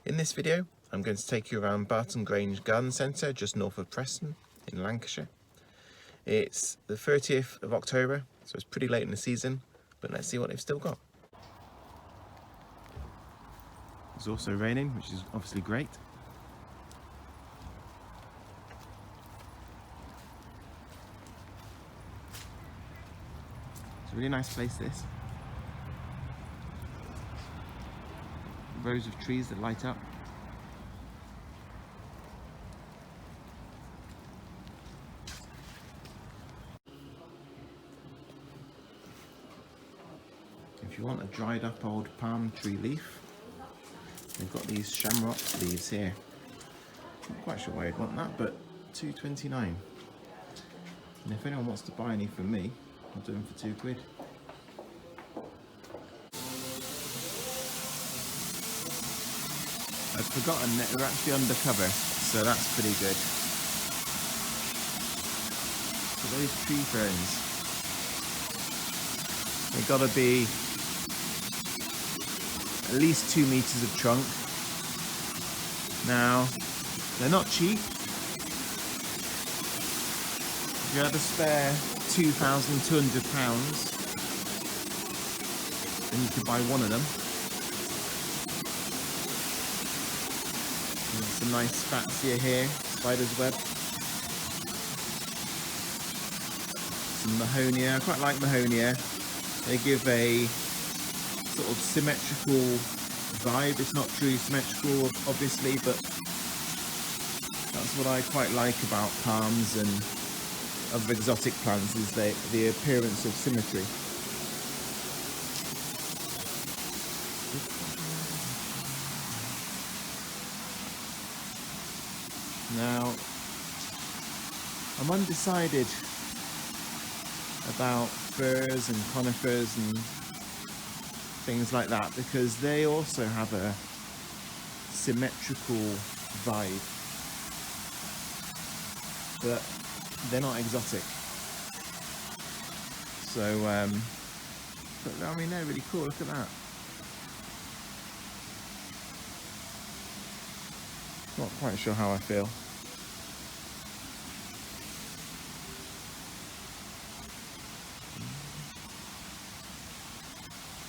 In this video, I'm going to take you around Barton Grange Garden Centre, just north of Preston in Lancashire. It's the 30th of October, so it's pretty late in the season, but let's see what they've still got. It's also raining, which is obviously great. It's a really nice place, this. Rows of trees that light up. If you want a dried up old palm tree leaf, they've got these chamaerops leaves here. Not quite sure why I'd want that, but £2.29. And if anyone wants to buy any from me, I'll do them for £2. I'd forgotten that they're actually undercover, so that's pretty good. So those tree ferns, they've got to be at least 2 meters of trunk. Now, they're not cheap. If you had to spare £2,200, then you could buy one of them. There's some nice fatsia here, spider's web. Some mahonia, I quite like mahonia. They give a sort of symmetrical vibe. It's not truly symmetrical, obviously, but that's what I quite like about palms and other exotic plants, is the appearance of symmetry. Now, I'm undecided about firs and conifers and things like that, because they also have a symmetrical vibe, but they're not exotic. So, but I mean, they're really cool. Look at that. Not quite sure how I feel.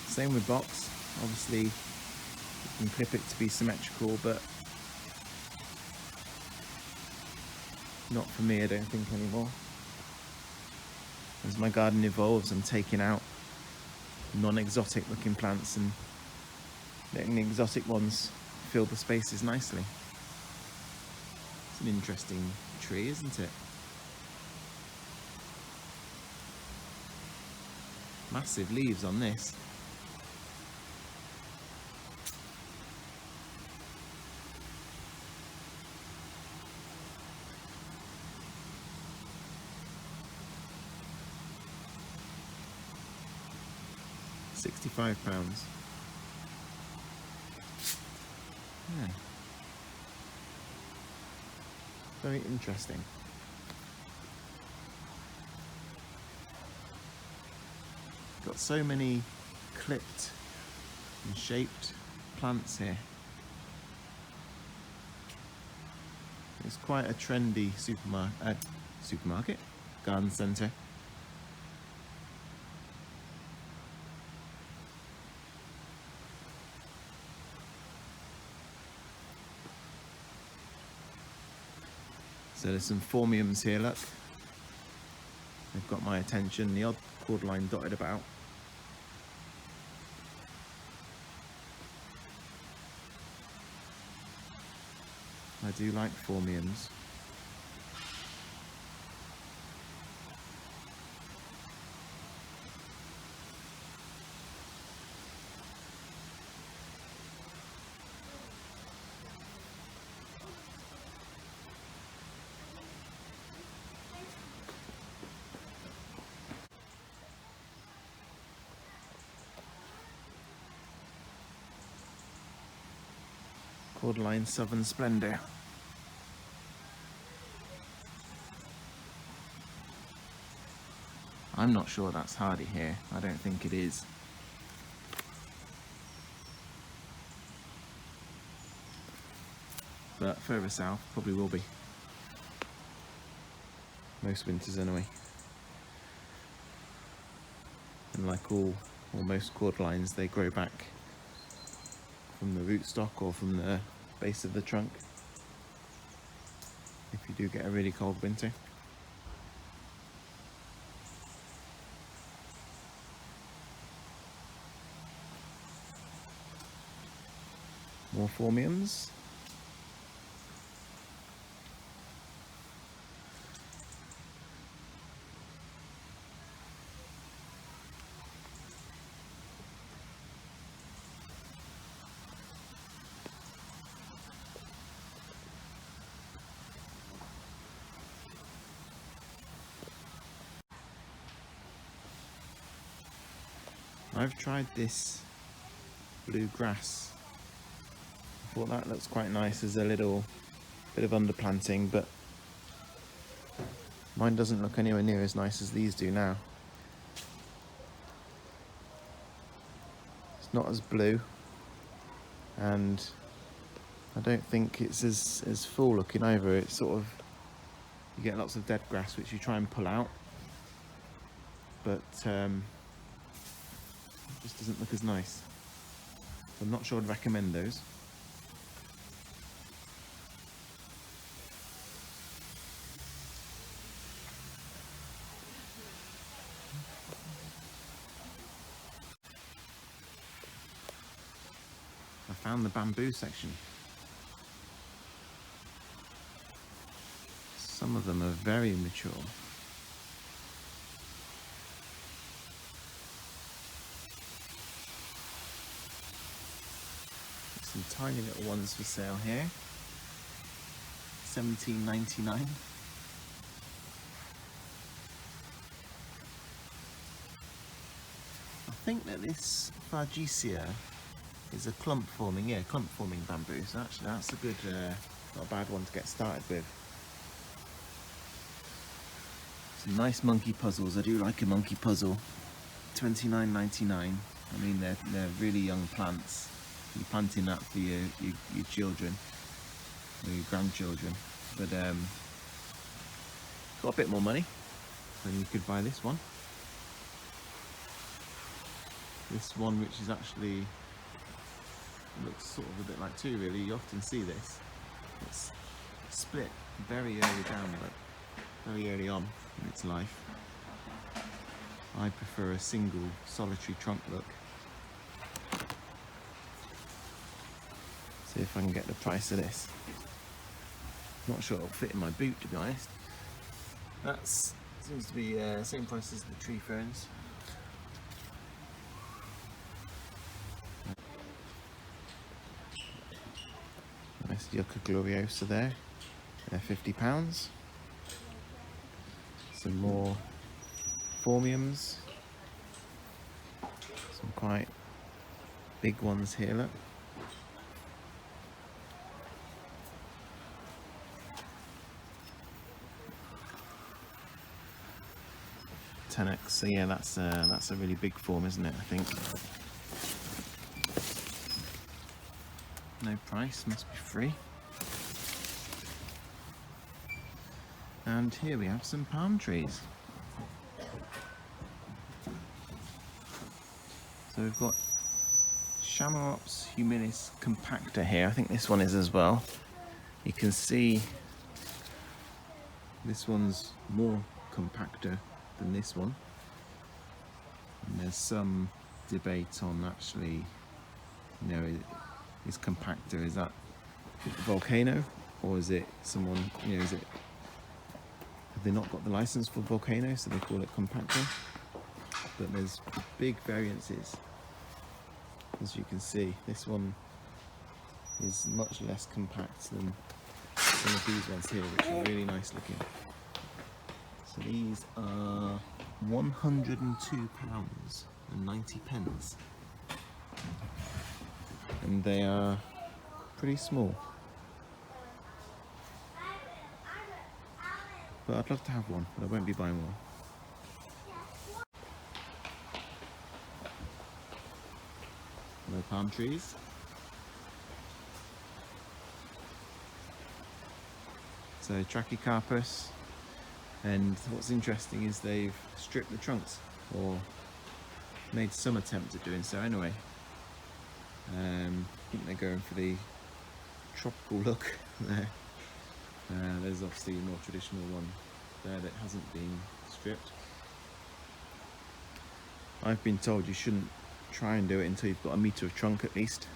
Same with box. Obviously, you can clip it to be symmetrical, but not for me, I don't think, anymore. As my garden evolves, I'm taking out non-exotic looking plants and letting the exotic ones fill the spaces nicely. It's an interesting tree, isn't it? Massive leaves on this. £65. Yeah. Very interesting. Got so many clipped and shaped plants here. It's quite a trendy supermarket, garden centre. So there's some phormiums here, look. They've got my attention, the odd cordyline dotted about. I do like phormiums. Cordyline Southern Splendour. I'm not sure that's hardy here. I don't think it is. but further south probably will be. Most winters anyway. And like all or most cordylines, they grow back from the rootstock or from the base of the trunk if you do get a really cold winter. More phormiums. I've tried this blue grass. I thought that looks quite nice as a little bit of underplanting, but mine doesn't look anywhere near as nice as these do now. It's not as blue, and I don't think it's as full looking either. It's sort of, you get lots of dead grass which you try and pull out, but it just doesn't look as nice. So I'm not sure I'd recommend those. I found the bamboo section. Some of them are very mature. Some tiny little ones for sale here. $17.99. I think that this fatsia is a clump forming bamboo. So actually that's a good, not a bad one to get started with. Some nice monkey puzzles. I do like a monkey puzzle. $29.99. I mean, they're really young plants. You're planting that for your children or your grandchildren. But got a bit more money, then you could buy this one. This one, which is actually looks sort of a bit like two, really. You often see this. It's split very early down, but very early on in its life. I prefer a single solitary trunk look. See if I can get the price of this. Not sure it'll fit in my boot, to be honest. That's seems to be same price as the tree ferns. Nice Yucca gloriosa there. They're £50. Some more phormiums. Some quite big ones here, look. Tenax, so yeah, that's a really big form, isn't it? I think. No price, must be free. And here we have some palm trees. So we've got chamaerops humilis compacta here. I think this one is as well. You can see this one's more compacta than this one. And there's some debate on actually, you know, is compacta, is that volcano, or is it someone, you know, have they not got the license for volcano, so they call it compacta? But there's big variances, as you can see. This one is much less compact than some of these ones here, which are really nice looking. So these are £102.90, and they are pretty small. But I'd love to have one, but I won't be buying one. No palm trees. So trachycarpus, and what's interesting is they've stripped the trunks, or made some attempt at doing so anyway. I think they're going for the tropical look there. There's obviously a more traditional one there that hasn't been stripped. I've been told you shouldn't try and do it until you've got 1 metre of trunk at least.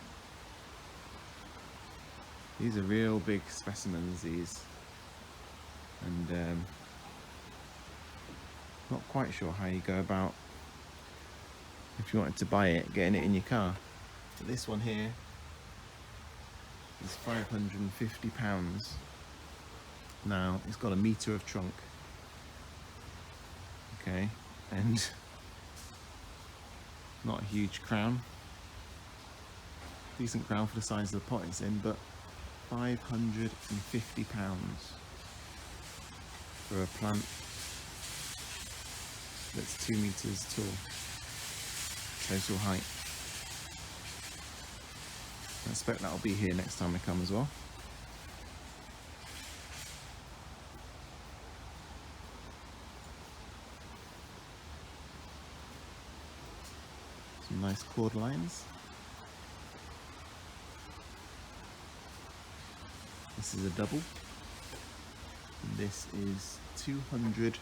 These are real big specimens, these, and not quite sure how you go about, if you wanted to buy it, getting it in your car. But this one here is £550. Now it's got 1 metre of trunk, okay, and not a huge crown, decent crown for the size of the pot it's in, but £550 for a plant that's 2 metres tall, total height. I expect that'll be here next time I come as well. Some nice cordylines. This is a double. And this is £299.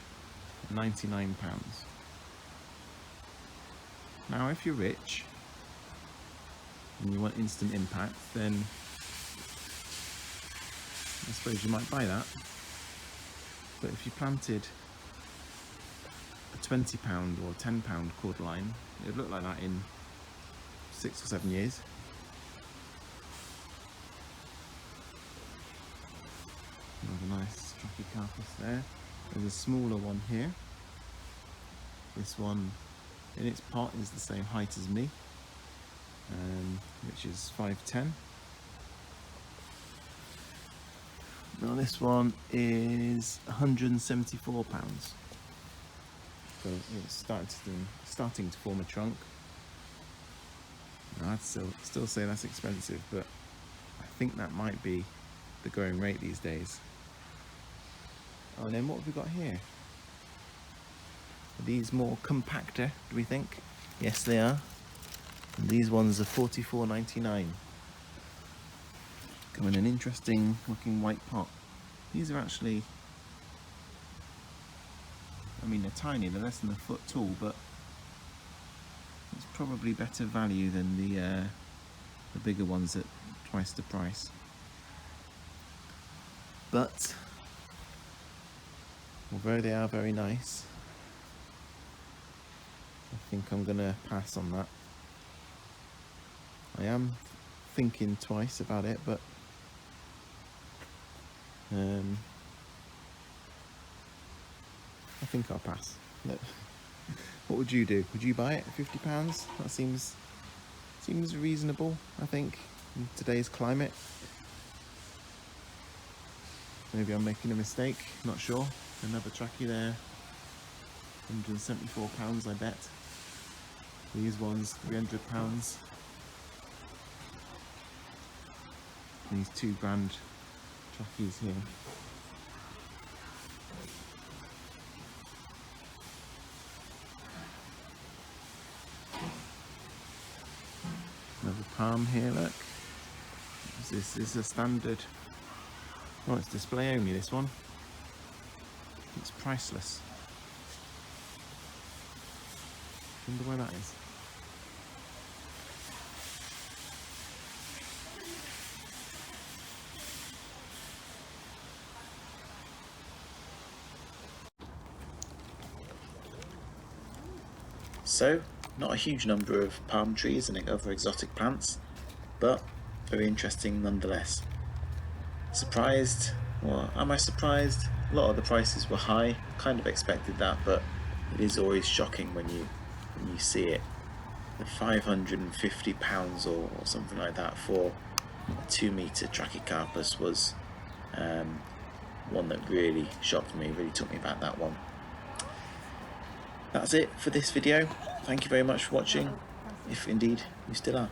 Now if you're rich and you want instant impact, then I suppose you might buy that. But if you planted a £20 or £10 cordyline, it would look like that in 6 or 7 years. Another nice trachycarpus there. There's a smaller one here. This one in its pot is the same height as me, which is 5'10". Now this one is £174. So it's starting to form a trunk. Now I'd still say that's expensive, but I think that might be the going rate these days. Oh, and then what have we got here? Are these more compacta, do we think? Yes, they are. And these ones are £44.99. Come in an interesting looking white pot. These are actually, I mean, they're tiny, they're less than a foot tall, but it's probably better value than the bigger ones at twice the price. But although they are very nice, I think I'm gonna pass on that. I am thinking twice about it, but I think I'll pass. Look. What would you do? Would you buy it? £50? That seems reasonable, I think, in today's climate. Maybe I'm making a mistake, not sure. Another trachy there, £174, I bet. These ones, £300. These £2 grand trackies here. Another palm here, look. This is a standard. Oh, it's display only, this one. It's priceless. Wonder where that is. So, not a huge number of palm trees and other exotic plants, but very interesting nonetheless. Surprised? Well, am I surprised? A lot of the prices were high, kind of expected that, but it is always shocking when you see it. The £550 or something like that for a 2 metre trachycarpus was one that really shocked me, really took me back, that one. That's it for this video. Thank you very much for watching, if indeed you still are.